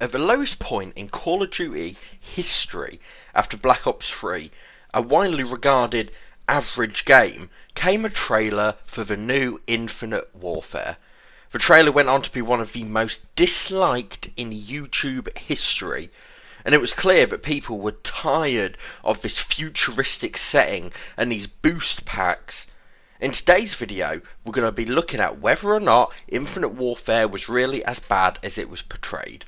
At the lowest point in Call of Duty history, after Black Ops 3, a widely regarded average game, came a trailer for the new Infinite Warfare. The trailer went on to be one of the most disliked in YouTube history, and it was clear that people were tired of this futuristic setting and these boost packs. In today's video, we're going to be looking at whether or not Infinite Warfare was really as bad as it was portrayed.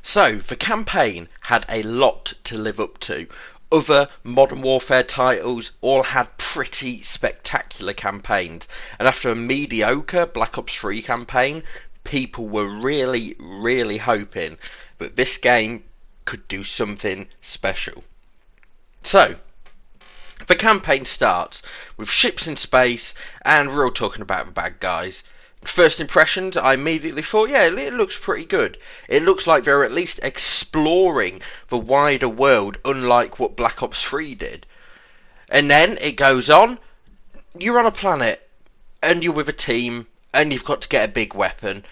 So, the campaign had a lot to live up to. Other Modern Warfare titles all had pretty spectacular campaigns, and after a mediocre Black Ops 3 campaign, people were really hoping that this game could do something special. So, the campaign starts with ships in space, and we're all talking about the bad guys. First impressions, I immediately thought, yeah, it looks pretty good. It looks like they're at least exploring the wider world, unlike what Black Ops 3 did. And then it goes on, you're on a planet, and you're with a team, and you've got to get a big weapon.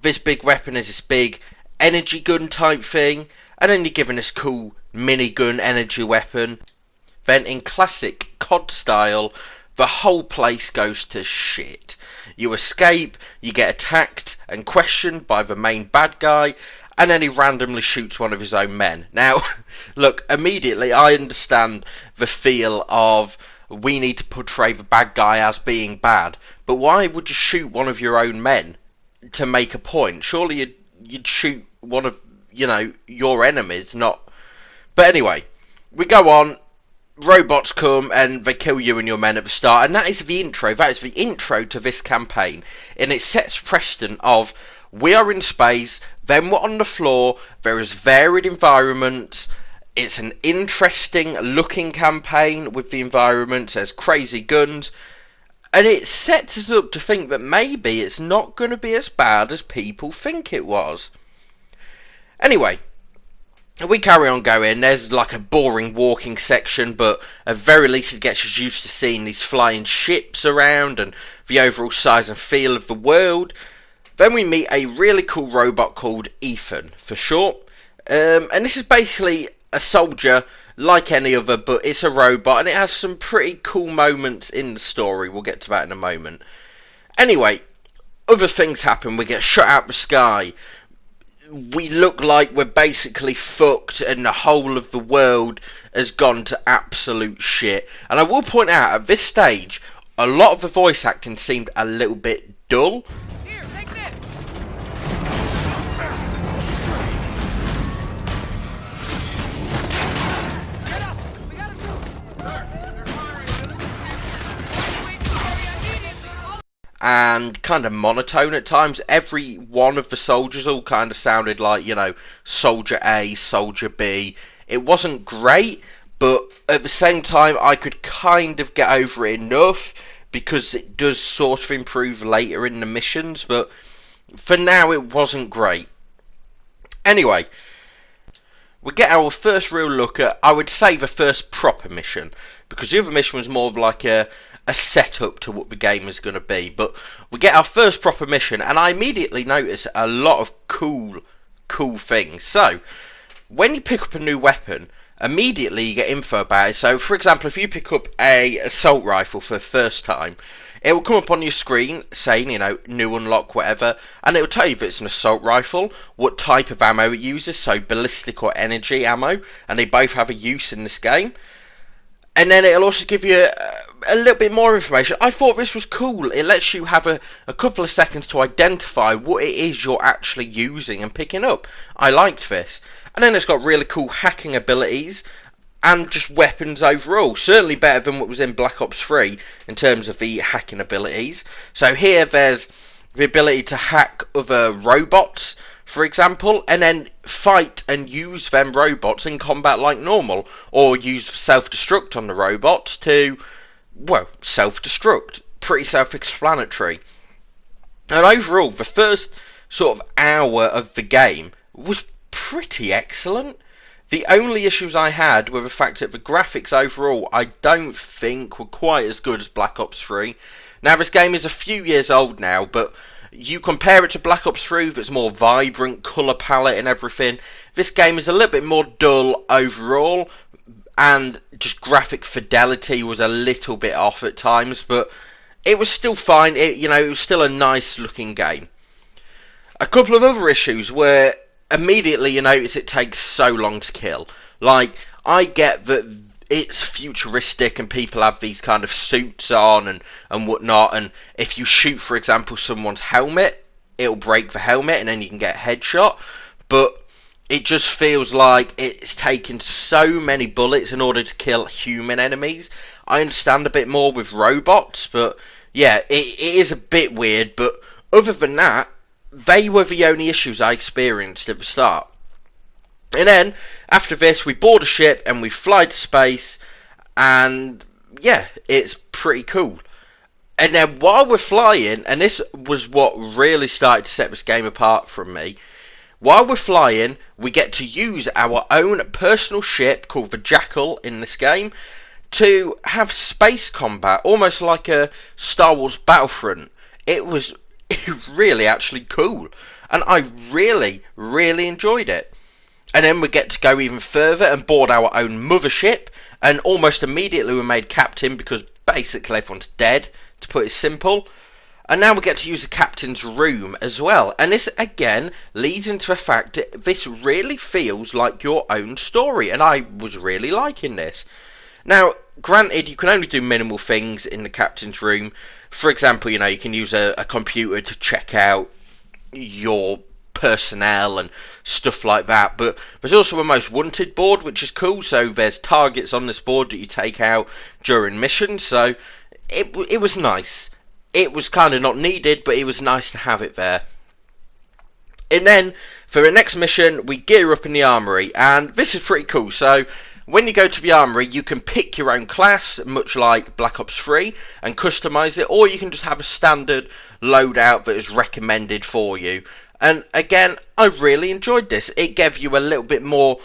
This big weapon is this big energy gun type thing, and then you're given this cool minigun energy weapon. Then in classic COD style, the whole place goes to shit. You escape, you get attacked and questioned by the main bad guy, and then he randomly shoots one of his own men. Now, look, immediately I understand the feel of we need to portray the bad guy as being bad, but why would you shoot one of your own men to make a point? Surely you'd shoot one of, your enemies, not... But anyway, we go on. Robots come and they kill you and your men at the start, and that is the intro. That is the intro to this campaign, and it sets precedent of we are in space, then we're on the floor, there is varied environments. It's an interesting looking campaign with the environments, there's crazy guns, and it sets us up to think that maybe it's not going to be as bad as people think it was. Anyway, we carry on going. There's like a boring walking section, but at very least it gets us used to seeing these flying ships around and the overall size and feel of the world. Then we meet a really cool robot called Ethan, for short. And this is basically a soldier like any other, but it's a robot, and it has some pretty cool moments in the story. We'll get to that in a moment. Anyway, other things happen. We get shot out the sky. We look like we're basically fucked, and the whole of the world has gone to absolute shit. And I will point out, at this stage, a lot of the voice acting seemed a little bit dull. Here, take this. Get up. We gotta move. They're firing. Wait, sorry, I need it. And kind of monotone at times. Every one of the soldiers all kind of sounded like, Soldier A, Soldier B. It wasn't great, but at the same time I could kind of get over it enough, because it does sort of improve later in the missions, but for now it wasn't great. Anyway, we get our first real look at, I would say, the first proper mission, because the other mission was more of like a setup to what the game is going to be. But we get our first proper mission, and I immediately notice a lot of cool things. So, when you pick up a new weapon, immediately you get info about it. So, for example, if you pick up a assault rifle for the first time, it will come up on your screen saying, new unlock, whatever, and it will tell you if it's an assault rifle, what type of ammo it uses, so ballistic or energy ammo, and they both have a use in this game. And then it'll also give you a little bit more information. I thought this was cool. It lets you have a couple of seconds to identify what it is you're actually using and picking up. I liked this. And then it's got really cool hacking abilities and just weapons overall. Certainly better than what was in Black Ops 3 in terms of the hacking abilities. So here there's the ability to hack other robots, for example, and then fight and use them robots in combat like normal, or use self-destruct on the robots to, self-destruct. Pretty self-explanatory. And overall, the first sort of hour of the game was pretty excellent. The only issues I had were the fact that the graphics overall I don't think were quite as good as Black Ops 3. Now, this game is a few years old now, but You compare it to Black Ops 3 with its more vibrant colour palette and everything. This game is a little bit more dull overall, and just graphic fidelity was a little bit off at times, but it was still fine. It was still a nice looking game. A couple of other issues were immediately you notice it takes so long to kill. Like, I get that it's futuristic and people have these kind of suits on and whatnot, and if you shoot, for example, someone's helmet, it'll break the helmet and then you can get a headshot, but it just feels like it's taken so many bullets in order to kill human enemies. I understand a bit more with robots, but yeah, it is a bit weird, but other than that, they were the only issues I experienced at the start. And then, after this, we board a ship and we fly to space, and yeah, it's pretty cool. And then while we're flying, and this was what really started to set this game apart from me, while we're flying, we get to use our own personal ship, called the Jackal in this game, to have space combat, almost like a Star Wars Battlefront. It was really actually cool, and I really enjoyed it. And then we get to go even further and board our own mothership, and almost immediately we're made captain because basically everyone's dead, to put it simple. And now we get to use the captain's room as well, and this again leads into the fact that this really feels like your own story, and I was really liking this. Now, granted, you can only do minimal things in the captain's room. For example, you can use a computer to check out your personnel and stuff like that, but there's also a most wanted board, which is cool, so there's targets on this board that you take out during missions, so it was nice. It was kind of not needed, but it was nice to have it there. And then, for the next mission, we gear up in the armory, and this is pretty cool. So, when you go to the armory, you can pick your own class, much like Black Ops 3, and customise it, or you can just have a standard loadout that is recommended for you. And again, I really enjoyed this. It gave you a little bit more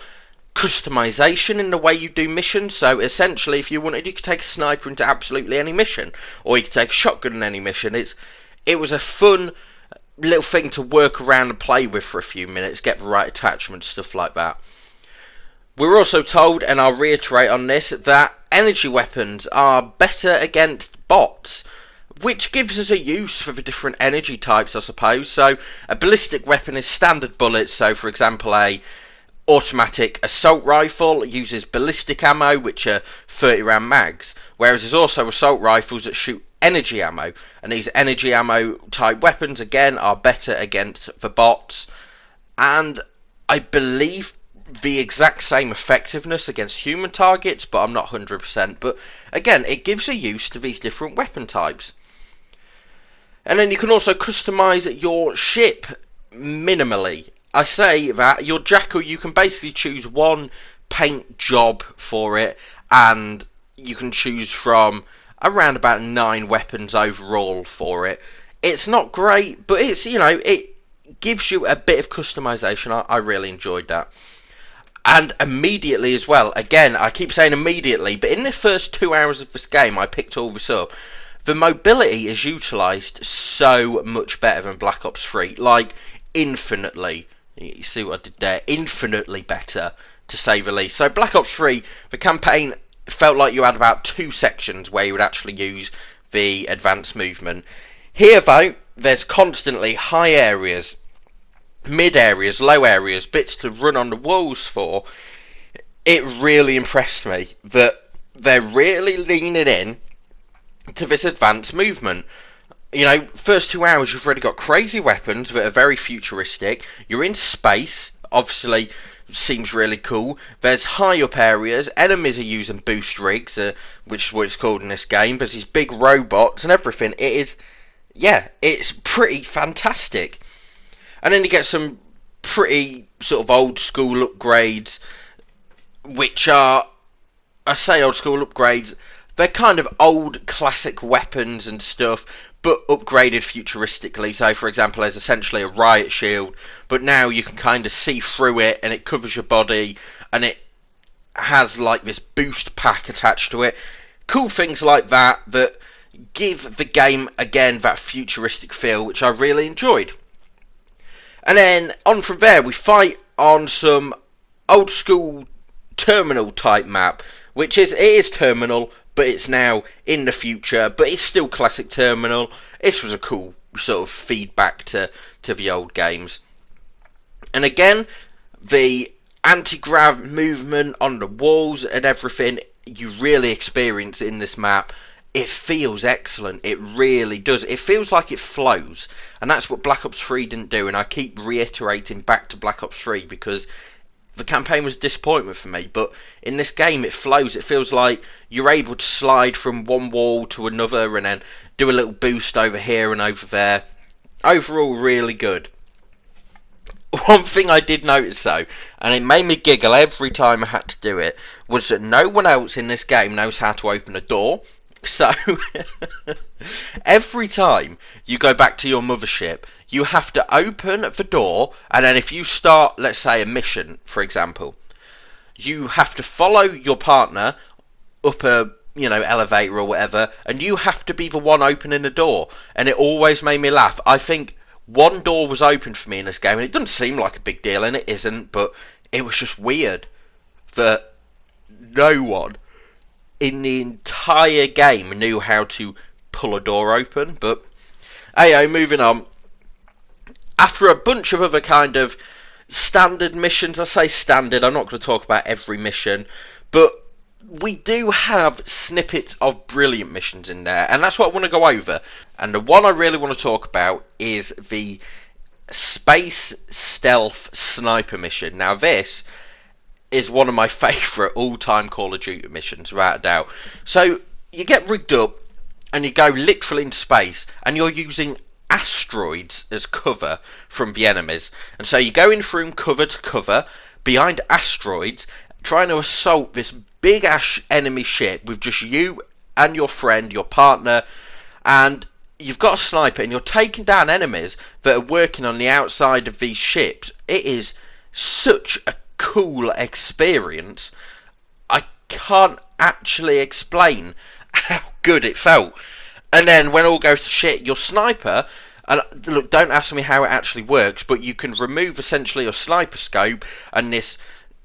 customization in the way you do missions. So essentially, if you wanted, you could take a sniper into absolutely any mission, or you could take a shotgun in any mission. It was a fun little thing to work around and play with for a few minutes, get the right attachments, stuff like that. We were also told, and I'll reiterate on this, that energy weapons are better against bots, which gives us a use for the different energy types, I suppose. So a ballistic weapon is standard bullets. So for example, a automatic assault rifle uses ballistic ammo, which are 30 round mags, whereas there's also assault rifles that shoot energy ammo, and these energy ammo type weapons again are better against the bots, and I believe the exact same effectiveness against human targets, but I'm not 100%. But again, it gives a use to these different weapon types. And then you can also customise your ship minimally. I say that your Jackal, you can basically choose one paint job for it, and you can choose from around about 9 weapons overall for it. It's not great, but it's, it gives you a bit of customization. I really enjoyed that. And immediately as well, again, I keep saying immediately, but in the first 2 hours of this game, I picked all this up. The mobility is utilised so much better than Black Ops 3, like infinitely. You see what I did there? Infinitely better, to say the least. So Black Ops 3, the campaign felt like you had about 2 sections where you would actually use the advanced movement. Here though, there's constantly high areas, mid areas, low areas, bits to run on the walls for. It really impressed me that they're really leaning in to this advanced movement. First 2 hours you've already got crazy weapons that are very futuristic. You're in space, obviously seems really cool. There's high up areas, enemies are using boost rigs, which is what it's called in this game. There's these big robots and everything. It's pretty fantastic. And then you get some pretty sort of old school upgrades, which are, I say old school upgrades, they're kind of old classic weapons and stuff, but upgraded futuristically. So for example, there's essentially a riot shield, but now you can kind of see through it, and it covers your body, and it has like this boost pack attached to it. Cool things like that give the game again that futuristic feel, which I really enjoyed. And then on from there, we fight on some old school terminal type map, which is, it is terminal, but it's now in the future, but it's still classic terminal. This was a cool sort of feedback to the old games. And again, the anti-grav movement on the walls and everything you really experience in this map. It feels excellent. It really does. It feels like it flows, and that's what Black Ops 3 didn't do. And I keep reiterating back to Black Ops 3 because the campaign was a disappointment for me, but in this game it flows. It feels like you're able to slide from one wall to another and then do a little boost over here and over there. Overall, really good. One thing I did notice though, and it made me giggle every time I had to do it, was that no one else in this game knows how to open a door. So, every time you go back to your mothership, you have to open the door, and then if you start, let's say, a mission, for example, you have to follow your partner up a, elevator or whatever, and you have to be the one opening the door. And it always made me laugh. I think one door was open for me in this game, and it doesn't seem like a big deal, and it isn't, but it was just weird that no one in the entire game knew how to pull a door open. But moving on. After a bunch of other kind of standard missions, I say standard, I'm not going to talk about every mission, but we do have snippets of brilliant missions in there, and that's what I want to go over. And the one I really want to talk about is the Space Stealth Sniper mission. Now this is one of my favourite all-time Call of Duty missions, without a doubt. So, you get rigged up, and you go literally into space, and you're using asteroids as cover from the enemies. And so you go in from cover to cover, behind asteroids, trying to assault this big-ass enemy ship with just you and your friend, your partner, and you've got a sniper, and you're taking down enemies that are working on the outside of these ships. It is such a cool experience. I can't actually explain how good it felt. And then when all goes to shit, your sniper, and look, don't ask me how it actually works, but you can remove essentially your sniper scope, and this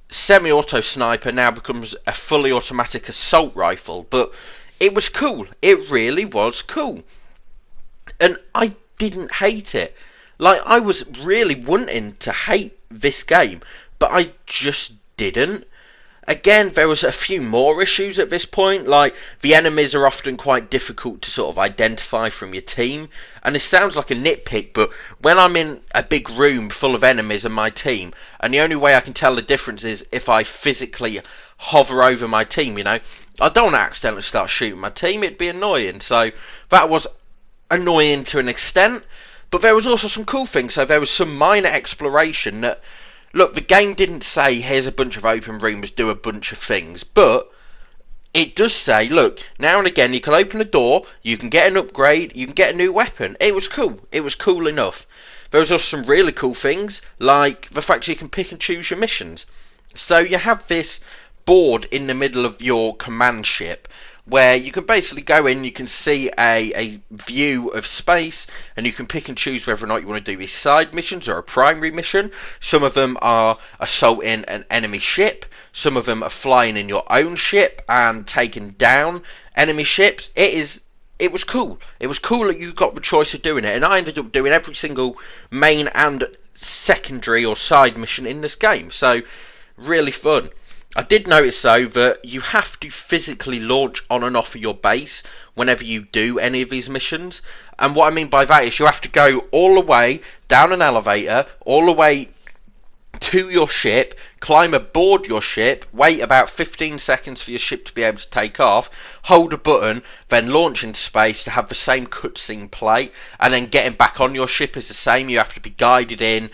semi-auto sniper now becomes a fully automatic assault rifle. But it was cool. It really was cool. And I didn't hate it. Like, I was really wanting to hate this game, but I just didn't. Again, there was a few more issues at this point, like the enemies are often quite difficult to sort of identify from your team. And this sounds like a nitpick, but when I'm in a big room full of enemies and my team, and the only way I can tell the difference is if I physically hover over my team, I don't want to accidentally start shooting my team, it'd be annoying. So that was annoying to an extent, but there was also some cool things. So there was some minor exploration that, look, the game didn't say, here's a bunch of open rooms, do a bunch of things, but it does say, look, now and again you can open a door, you can get an upgrade, you can get a new weapon. It was cool. It was cool enough. There was also some really cool things, like the fact you can pick and choose your missions. So you have this board in the middle of your command ship, where you can basically go in, you can see a view of space, and you can pick and choose whether or not you want to do these side missions or a primary mission. Some of them are assaulting an enemy ship, some of them are flying in your own ship and taking down enemy ships. It was cool. It was cool that you got the choice of doing it, and I ended up doing every single main and secondary or side mission in this game, so really fun. I did notice though that you have to physically launch on and off of your base whenever you do any of these missions. And what I mean by that is you have to go all the way down an elevator, all the way to your ship, climb aboard your ship, wait about 15 seconds for your ship to be able to take off, hold a button, then launch into space to have the same cutscene play, and then getting back on your ship is the same. You have to be guided in.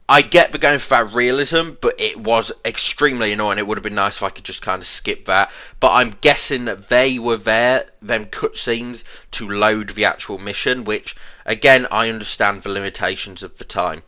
I get the going for that realism, but it was extremely annoying. It would have been nice if I could just kind of skip that. But I'm guessing that they were there, them cutscenes, to load the actual mission, which, again, I understand the limitations of the time.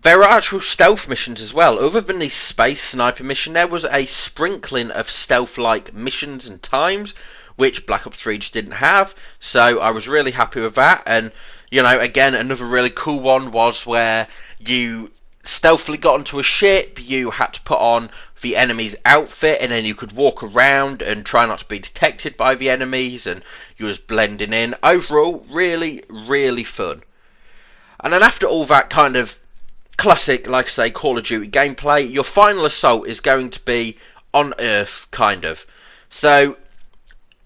There are actual stealth missions as well. Other than the space sniper mission, there was a sprinkling of stealth-like missions and times, which Black Ops 3 just didn't have. So I was really happy with that. And, you know, again, another really cool one was where you stealthily got onto a ship, you had to put on the enemy's outfit, and then you could walk around and try not to be detected by the enemies, and you was blending in. Overall, really, really fun. And then after all that kind of classic, like I say, Call of Duty gameplay, your final assault is going to be on Earth, kind of. So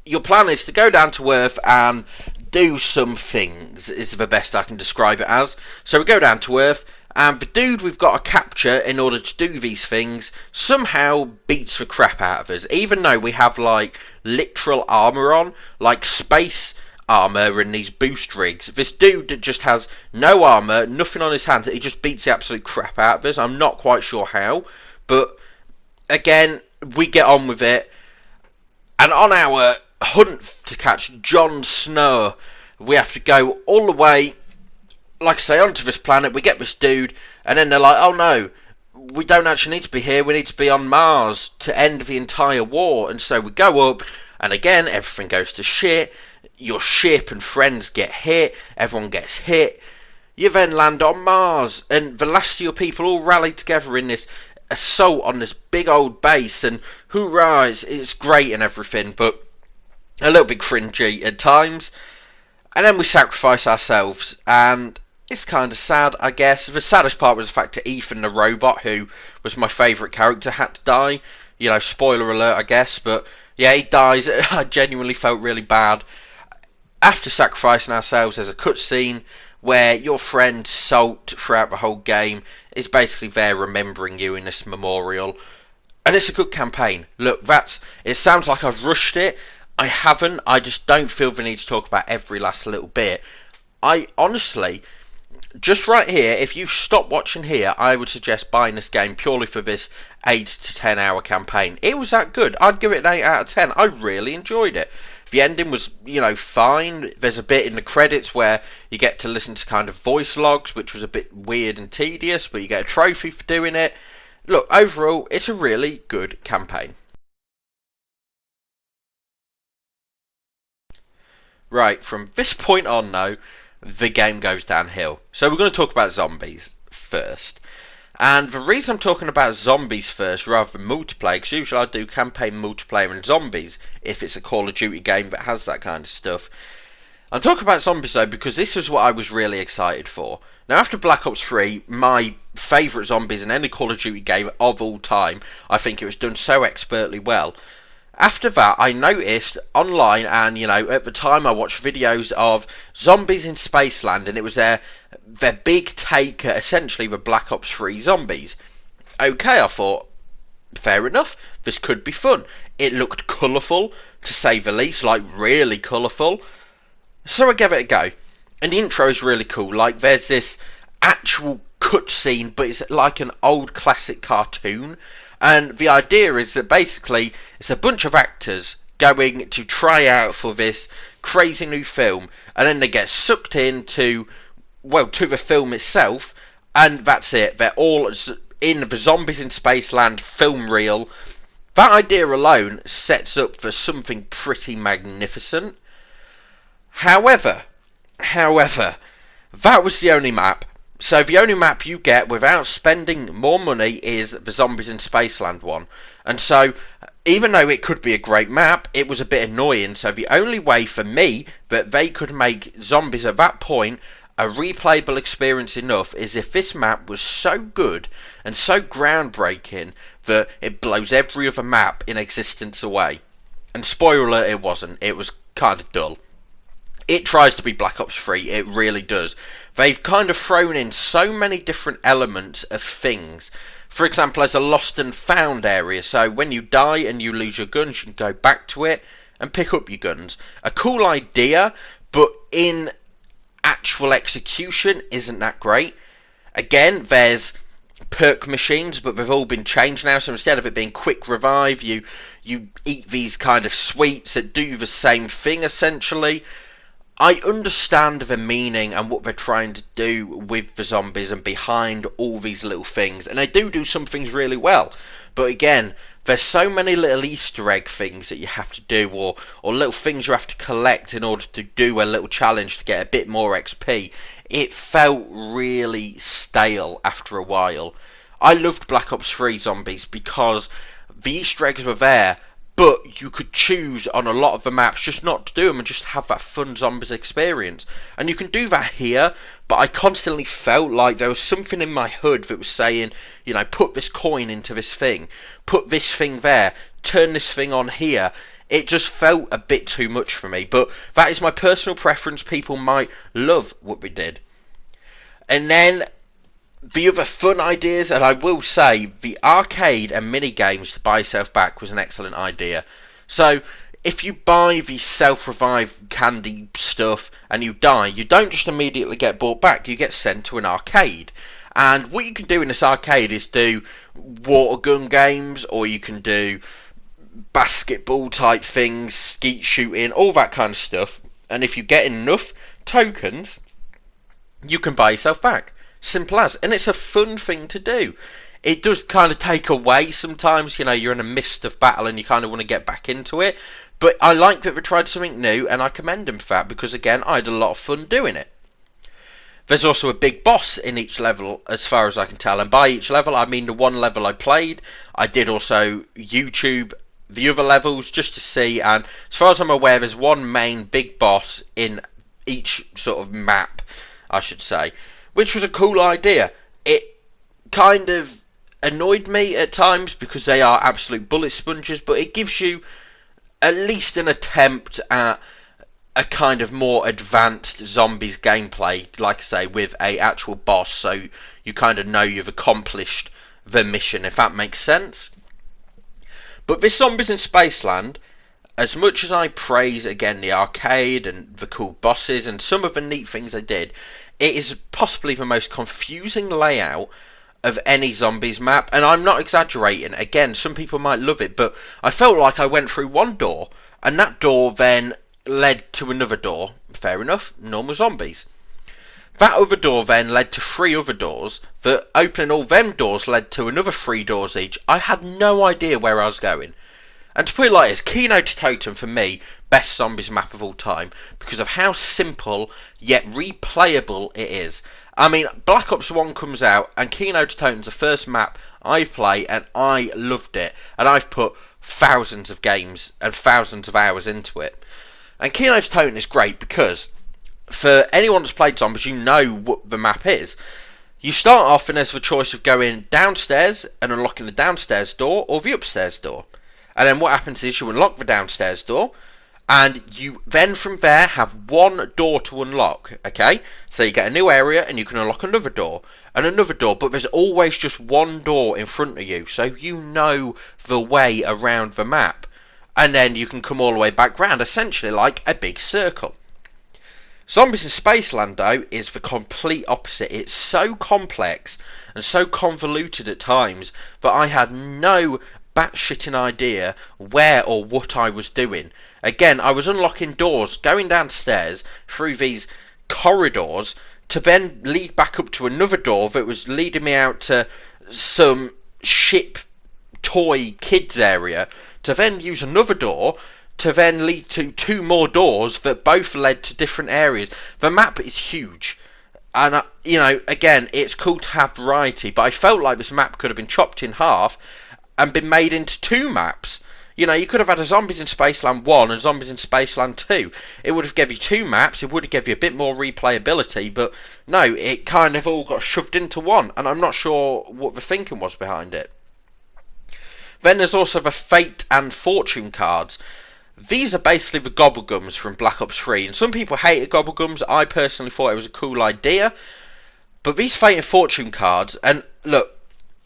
your plan is to go down to Earth and do some things, is the best I can describe it as. So we go down to Earth, and the dude we've got to capture in order to do these things somehow beats the crap out of us, even though we have like literal armour on, like space armour and these boost rigs. This dude that just has no armour, nothing on his hand, he just beats the absolute crap out of us. I'm not quite sure how, but again, we get on with it. And on our hunt to catch Jon Snow, we have to go all the way, like I say, onto this planet. We get this dude, and then they're like, oh no, we don't actually need to be here, we need to be on Mars to end the entire war. And so we go up, and again, everything goes to shit. Your ship and friends get hit, everyone gets hit. You then land on Mars, and the last of your people all rally together in this assault on this big old base, and hoorah, it's great and everything, but a little bit cringy at times. And then we sacrifice ourselves, and it's kind of sad, I guess. The saddest part was the fact that Ethan the robot, who was my favourite character, had to die. You know, spoiler alert, I guess, but yeah, he dies. I genuinely felt really bad. After sacrificing ourselves, there's a cutscene where your friend Salt, throughout the whole game, is basically there remembering you in this memorial. And it's a good campaign. Look, it sounds like I've rushed it. I haven't. I just don't feel the need to talk about every last little bit. I honestly, just right here, if you stop watching here, I would suggest buying this game purely for this 8 to 10 hour campaign. It was that good. I'd give it an 8 out of 10. I really enjoyed it. The ending was, you know, fine. There's a bit in the credits where you get to listen to kind of voice logs, which was a bit weird and tedious, but you get a trophy for doing it. Look, overall, it's a really good campaign. Right, from this point on now, the game goes downhill. So we're going to talk about zombies first. And the reason I'm talking about zombies first rather than multiplayer, because usually I do campaign, multiplayer and zombies if it's a Call of Duty game that has that kind of stuff. I'm talking about zombies though because this was what I was really excited for. Now after Black Ops 3, my favourite zombies in any Call of Duty game of all time, I think it was done so expertly well. After that, I noticed online, and you know, at the time I watched videos of zombies in Spaceland, and it was their big take at essentially the Black Ops 3 zombies. Okay, I thought, fair enough, this could be fun. It looked colourful, to say the least, like really colourful. So I gave it a go, and the intro is really cool. Like there's this actual cutscene, but it's like an old classic cartoon. And the idea is that basically it's a bunch of actors going to try out for this crazy new film, and then they get sucked into, well, to the film itself, and that's it. They're all in the Zombies in Spaceland film reel. That idea alone sets up for something pretty magnificent. However, that was the only map. So the only map you get without spending more money is the Zombies in Spaceland one. And so, even though it could be a great map, it was a bit annoying. So the only way for me that they could make Zombies at that point a replayable experience enough is if this map was so good and so groundbreaking that it blows every other map in existence away. And spoiler alert, it wasn't. It was kind of dull. It tries to be Black Ops 3, it really does. They've kind of thrown in so many different elements of things. For example, there's a lost and found area, so when you die and you lose your guns, you can go back to it and pick up your guns. A cool idea, but in actual execution isn't that great. Again, there's perk machines, but they've all been changed now, so instead of it being quick revive, you eat these kind of sweets that do the same thing essentially. I understand the meaning and what they're trying to do with the zombies and behind all these little things, and they do some things really well. But again, there's so many little Easter egg things that you have to do, or little things you have to collect in order to do a little challenge to get a bit more XP. It felt really stale after a while. I loved Black Ops 3 Zombies because the Easter eggs were there, but you could choose on a lot of the maps just not to do them and just have that fun zombies experience. And you can do that here, but I constantly felt like there was something in my HUD that was saying, you know, put this coin into this thing, put this thing there, turn this thing on here. It just felt a bit too much for me, but that is my personal preference. People might love what we did. And then the other fun ideas, and I will say, the arcade and mini games to buy yourself back was an excellent idea. So, if you buy the self-revive candy stuff and you die, you don't just immediately get brought back, you get sent to an arcade. And what you can do in this arcade is do water gun games, or you can do basketball type things, skeet shooting, all that kind of stuff. And if you get enough tokens, you can buy yourself back. Simple as. And it's a fun thing to do. It does kind of take away sometimes, you know, you're in a mist of battle and you kind of want to get back into it. But I like that they tried something new, and I commend them for that, because again, I had a lot of fun doing it. There's also a big boss in each level, as far as I can tell. And by each level, I mean the one level I played. I did also YouTube the other levels just to see, and as far as I'm aware, there's one main big boss in each sort of map, I should say, which was a cool idea. It kind of annoyed me at times because they are absolute bullet sponges, but it gives you at least an attempt at a kind of more advanced zombies gameplay, like I say, with a actual boss, so you kind of know you've accomplished the mission, if that makes sense. But this Zombies in Spaceland, as much as I praise again the arcade and the cool bosses and some of the neat things they did, it is possibly the most confusing layout of any zombies map, and I'm not exaggerating. Again, some people might love it, but I felt like I went through one door, and that door then led to another door. Fair enough, normal zombies. That other door then led to 3 other doors, that opening all them doors led to another 3 doors each. I had no idea where I was going. And to put it like this, Kino to Totem for me, best zombies map of all time, because of how simple yet replayable it is. I mean, Black Ops 1 comes out, and Kino to Totem's the first map I play, and I loved it. And I've put thousands of games and thousands of hours into it. And Kino to Totem is great because, for anyone that's played zombies, you know what the map is. You start off and there's the choice of going downstairs and unlocking the downstairs door, or the upstairs door. And then what happens is you unlock the downstairs door, and you then from there have one door to unlock, okay? So you get a new area and you can unlock another door and another door, but there's always just one door in front of you, so you know the way around the map. And then you can come all the way back round, essentially like a big circle. Zombies in Spaceland, though, is the complete opposite. It's so complex and so convoluted at times that I had no batshitting idea where or what I was doing. Again, I was unlocking doors, going downstairs through these corridors to then lead back up to another door that was leading me out to some ship toy kids area, to then use another door to then lead to 2 more doors that both led to different areas. The map is huge, and you know, again, it's cool to have variety, but I felt like this map could have been chopped in half and been made into 2 maps. You know, you could have had a Zombies in Spaceland 1 and Zombies in Spaceland 2. It would have given you 2 maps, it would have given you a bit more replayability, but no, it kind of all got shoved into one, and I'm not sure what the thinking was behind it. Then there's also the Fate and Fortune cards. These are basically the Gobblegums from Black Ops 3, and some people hated Gobblegums. I personally thought it was a cool idea. But these Fate and Fortune cards, and look,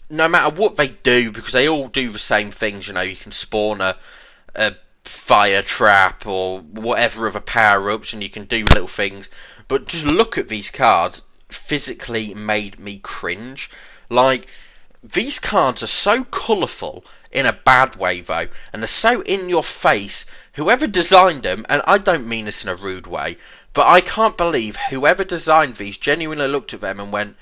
no matter what they do, because they all do the same things, you know, you can spawn a fire trap or whatever other power-ups, and you can do little things. But just look at these cards, physically made me cringe. Like, these cards are so colourful, in a bad way though, and they're so in your face. Whoever designed them, and I don't mean this in a rude way, but I can't believe whoever designed these genuinely looked at them and went,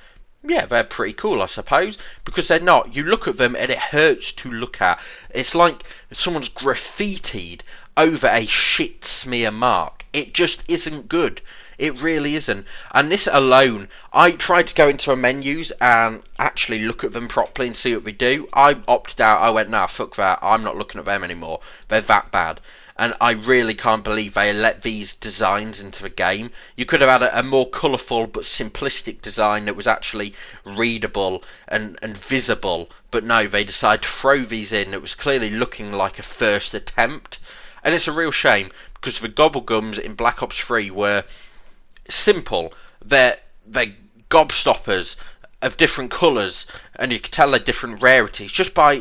yeah, they're pretty cool, I suppose, because they're not. You look at them and it hurts to look at. It's like someone's graffitied over a shit smear mark. It just isn't good. It really isn't. And this alone, I tried to go into our menus and actually look at them properly and see what we do. I opted out. I went, nah, fuck that. I'm not looking at them anymore. They're that bad. And I really can't believe they let these designs into the game. You could have had a more colourful but simplistic design that was actually readable and visible. But no, they decided to throw these in that was clearly looking like a first attempt. And it's a real shame, because the Gobblegums in Black Ops 3 were simple. They're gobstoppers of different colours, and you could tell they're different rarities just by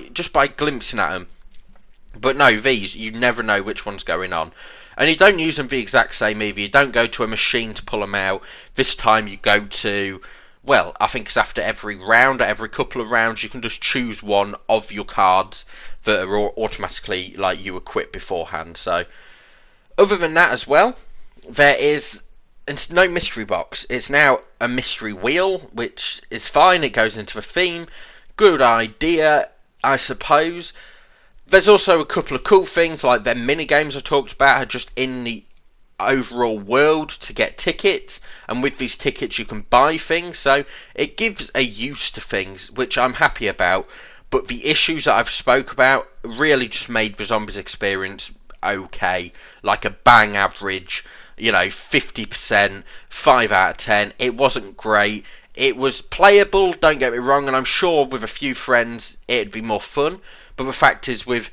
glimpsing at them. But no, these, you never know which one's going on. And you don't use them the exact same either. You don't go to a machine to pull them out. This time you go to, well, I think it's after every round, or every couple of rounds, you can just choose one of your cards that are automatically, like, you equip beforehand. So, other than that as well, there is, it's no mystery box. It's now a mystery wheel, which is fine. It goes into the theme. Good idea, I suppose. There's also a couple of cool things, like their mini games I talked about are just in the overall world to get tickets, and with these tickets you can buy things, so it gives a use to things, which I'm happy about. But the issues that I've spoke about really just made the zombies experience okay, like a bang average, 50%, 5 out of 10. It wasn't great. It was playable, don't get me wrong, and I'm sure with a few friends it'd be more fun. But the fact is, with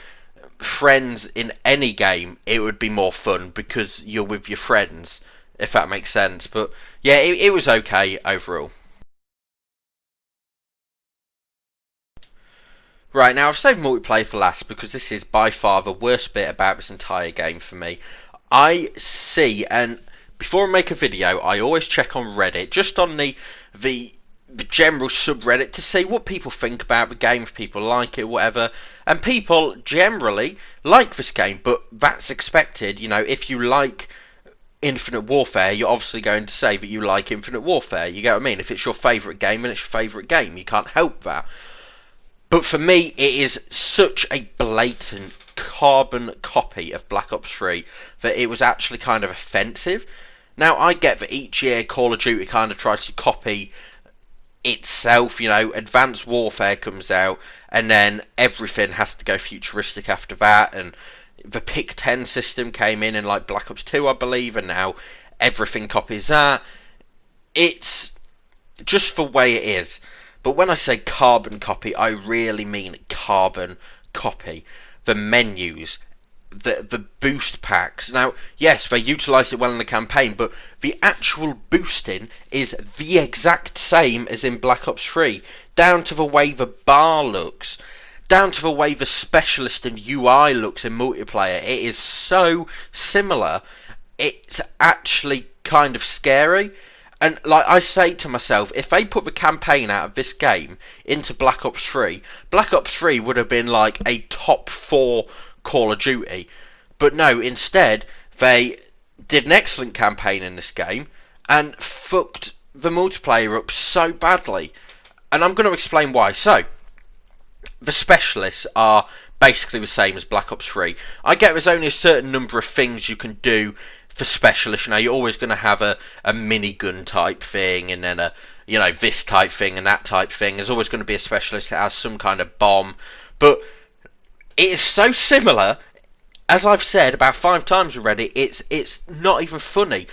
friends in any game, it would be more fun because you're with your friends, if that makes sense. But yeah, it was okay overall. Right, now I've saved multiplayer for last because this is by far the worst bit about this entire game for me. I see, and before I make a video, I always check on Reddit, just on the general subreddit, to see what people think about the game, if people like it, whatever. And people generally like this game, but that's expected. If you like Infinite Warfare, you're obviously going to say that you like Infinite Warfare. You get what I mean? If it's your favourite game, then it's your favourite game. You can't help that. But for me, it is such a blatant carbon copy of Black Ops 3 that it was actually kind of offensive. Now, I get that each year Call of Duty kind of tries to copy itself. Advanced Warfare comes out, and then everything has to go futuristic after that, and the Pick 10 system came in like Black Ops 2, I believe, and now everything copies that. It's just the way it is. But when I say carbon copy, I really mean carbon copy. The menus, the boost packs. Now, yes, they utilised it well in the campaign, but the actual boosting is the exact same as in Black Ops 3. Down to the way the bar looks, down to the way the specialist and UI looks in multiplayer. It is so similar, it's actually kind of scary. And like I say to myself, if they put the campaign out of this game into Black Ops 3, Black Ops 3 would have been like a top 4 Call of Duty. But no, instead, they did an excellent campaign in this game and fucked the multiplayer up so badly. And I'm going to explain why. So, the specialists are basically the same as Black Ops 3. I get there's only a certain number of things you can do for specialists. You're always going to have a minigun type thing, and then a this type thing and that type thing. There's always going to be a specialist that has some kind of bomb, but it is so similar. As I've said about 5 times already, it's not even funny.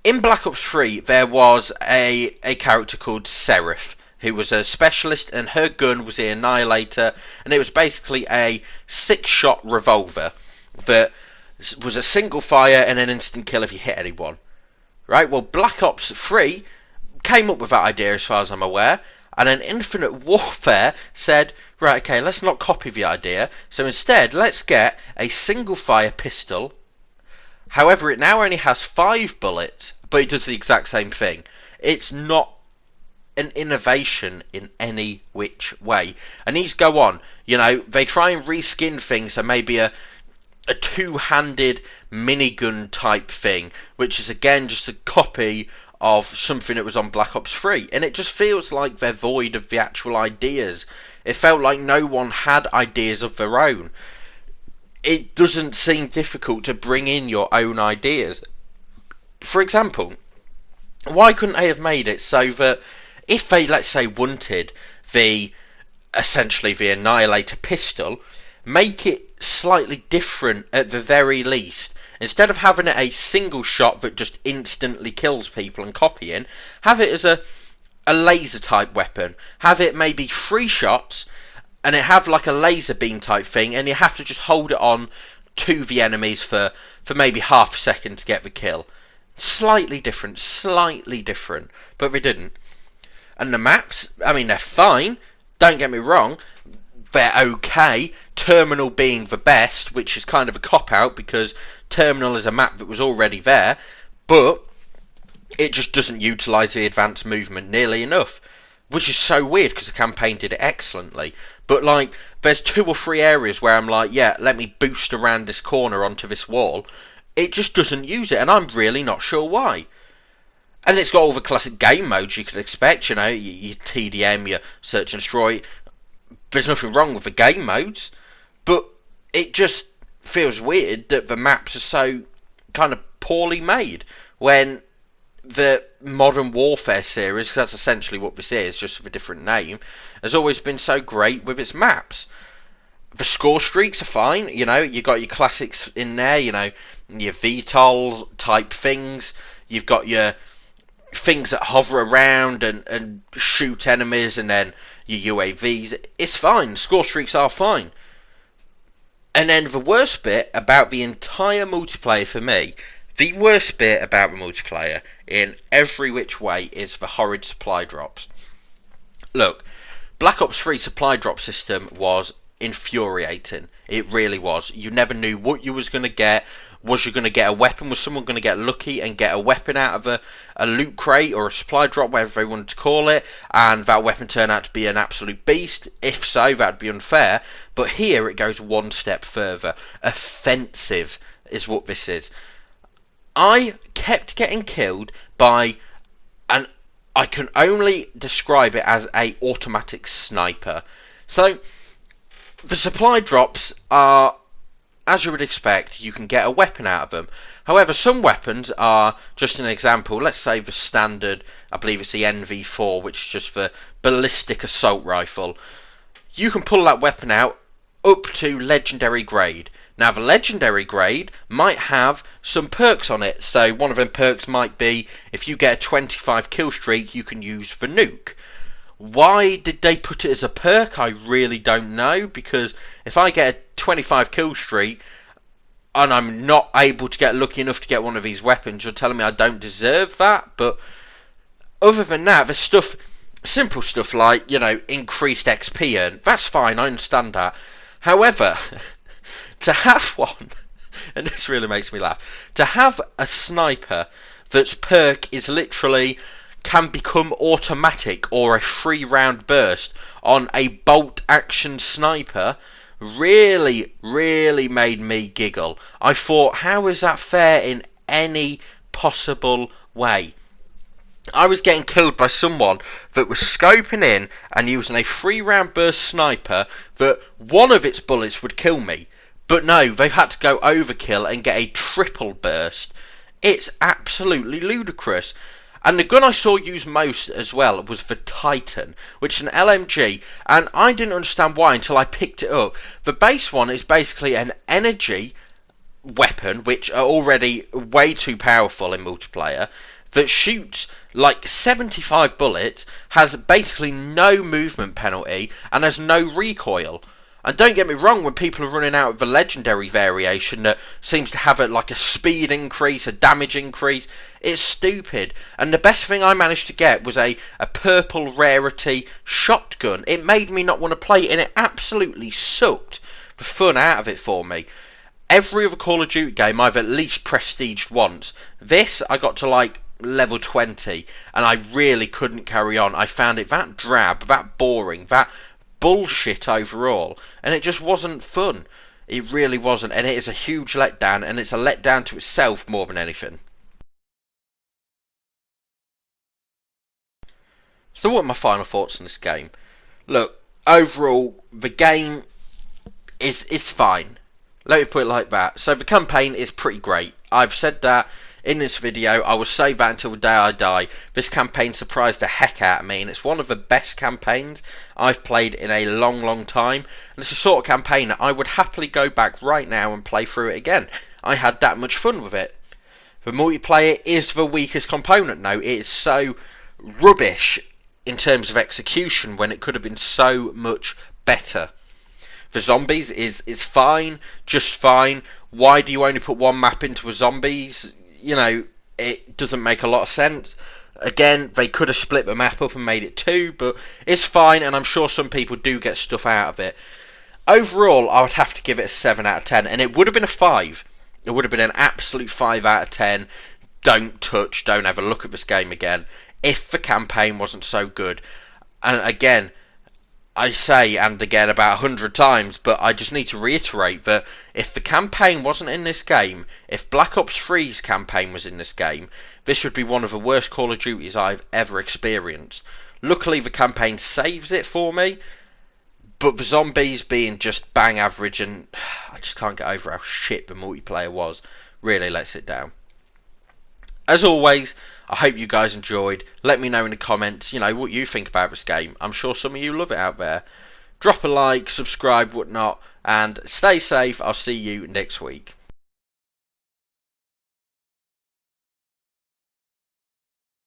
In Black Ops 3, there was a character called Seraph, who was a specialist, and her gun was the Annihilator, and it was basically a 6-shot revolver that was a single fire and an instant kill if you hit anyone. Right, well, Black Ops 3 came up with that idea as far as I'm aware, and then Infinite Warfare said, right, okay, let's not copy the idea, so instead let's get a single fire pistol. However, it now only has 5 bullets, but it does the exact same thing. It's not an innovation in any which way. And these go on, they try and reskin things, so maybe a two-handed minigun type thing, which is again just a copy of something that was on Black Ops 3, and it just feels like they're void of the actual ideas. It felt like no one had ideas of their own. It doesn't seem difficult to bring in your own ideas. For example, why couldn't they have made it so that if they, let's say, wanted the essentially the Annihilator pistol, make it slightly different at the very least. Instead of having it a single shot that just instantly kills people and copying, have it as a laser type weapon. Have it maybe 3 shots, and it have like a laser beam type thing, and you have to just hold it on to the enemies for maybe half a second to get the kill. Slightly different, but they didn't. And the maps, I mean, they're fine, don't get me wrong, they're okay. Terminal being the best, which is kind of a cop-out because Terminal is a map that was already there, but it just doesn't utilise the advanced movement nearly enough, which is so weird because the campaign did it excellently. But like, there's 2 or 3 areas where I'm like, yeah, let me boost around this corner onto this wall. It just doesn't use it, and I'm really not sure why. And it's got all the classic game modes you could expect, you know, your TDM, your search and destroy. There's nothing wrong with the game modes, but it just feels weird that the maps are so kind of poorly made when the Modern Warfare series, because that's essentially what this is, just with a different name, has always been so great with its maps. The score streaks are fine, you know, you got your classics in there, you know, your VTOL type things, you've got your things that hover around and shoot enemies, and then your UAVs. It's fine, score streaks are fine. And then the worst bit about the entire multiplayer for me, the worst bit about the multiplayer in every which way, is the horrid supply drops. Look, Black Ops 3 supply drop system was infuriating. It really was. You never knew what you was going to get. Was you going to get a weapon? Was someone going to get lucky and get a weapon out of a loot crate or a supply drop, whatever they wanted to call it, and that weapon turned out to be an absolute beast? If so, that'd be unfair. But here it goes one step further. Offensive is what this is. I kept getting killed by, and I can only describe it as a automatic sniper. So the supply drops are, as you would expect, you can get a weapon out of them. However, some weapons are, just an example, let's say the standard, I believe it's the NV4, which is just the ballistic assault rifle. You can pull that weapon out up to legendary grade. Now, the legendary grade might have some perks on it. So one of them perks might be, if you get a 25 kill streak, you can use the nuke. Why did they put it as a perk? I really don't know, because if I get a 25 kill streak and I'm not able to get lucky enough to get one of these weapons, you're telling me I don't deserve that? But other than that, there's stuff, simple stuff like, you know, increased XP earn. That's fine, I understand that. However, to have one, and this really makes me laugh, to have a sniper that's perk is literally can become automatic or a 3-round burst on a bolt action sniper really made me giggle. I thought, how is that fair in any possible way? I was getting killed by someone that was scoping in and using a 3-round burst sniper that one of its bullets would kill me. But no, they've had to go overkill and get a triple burst. It's absolutely ludicrous. And the gun I saw used most as well was the Titan, which is an LMG, and I didn't understand why until I picked it up. The base one is basically an energy weapon, which are already way too powerful in multiplayer, that shoots like 75 bullets, has basically no movement penalty, and has no recoil. And don't get me wrong, when people are running out of the legendary variation that seems to have like a speed increase, a damage increase, it's stupid. And the best thing I managed to get was a purple rarity shotgun. It made me not want to play it, and it absolutely sucked the fun out of it for me. Every other Call of Duty game I've at least prestiged once. This, I got to like level 20, and I really couldn't carry on. I found it that drab, that boring, that bullshit overall, and it just wasn't fun. It really wasn't, and it is a huge letdown, and it's a letdown to itself more than anything. So what are my final thoughts on this game? Look, overall, the game is fine. Let me put it like that. So the campaign is pretty great. I've said that in this video. I will say that until the day I die. This campaign surprised the heck out of me, and it's one of the best campaigns I've played in a long, long time. And it's the sort of campaign that I would happily go back right now and play through it again. I had that much fun with it. The multiplayer is the weakest component now. It is so rubbish in terms of execution when it could have been so much better. The zombies is fine, just fine. Why do you only put one map into a zombies? You know, it doesn't make a lot of sense. Again, they could have split the map up and made it two, but it's fine, and I'm sure some people do get stuff out of it. Overall, I would have to give it a 7 out of 10, and it would have been a 5. It would have been an absolute 5 out of 10. Don't touch, don't ever look at this game again, if the campaign wasn't so good. And again, I say and again about 100 times, but I just need to reiterate that if the campaign wasn't in this game, if Black Ops 3's campaign was in this game, this would be one of the worst Call of Duties I've ever experienced. Luckily, the campaign saves it for me, but the zombies being just bang average, and I just can't get over how shit the multiplayer was, really lets it down. As always, I hope you guys enjoyed. Let me know in the comments, what you think about this game. I'm sure some of you love it out there. Drop a like, subscribe, whatnot, and stay safe. I'll see you next week.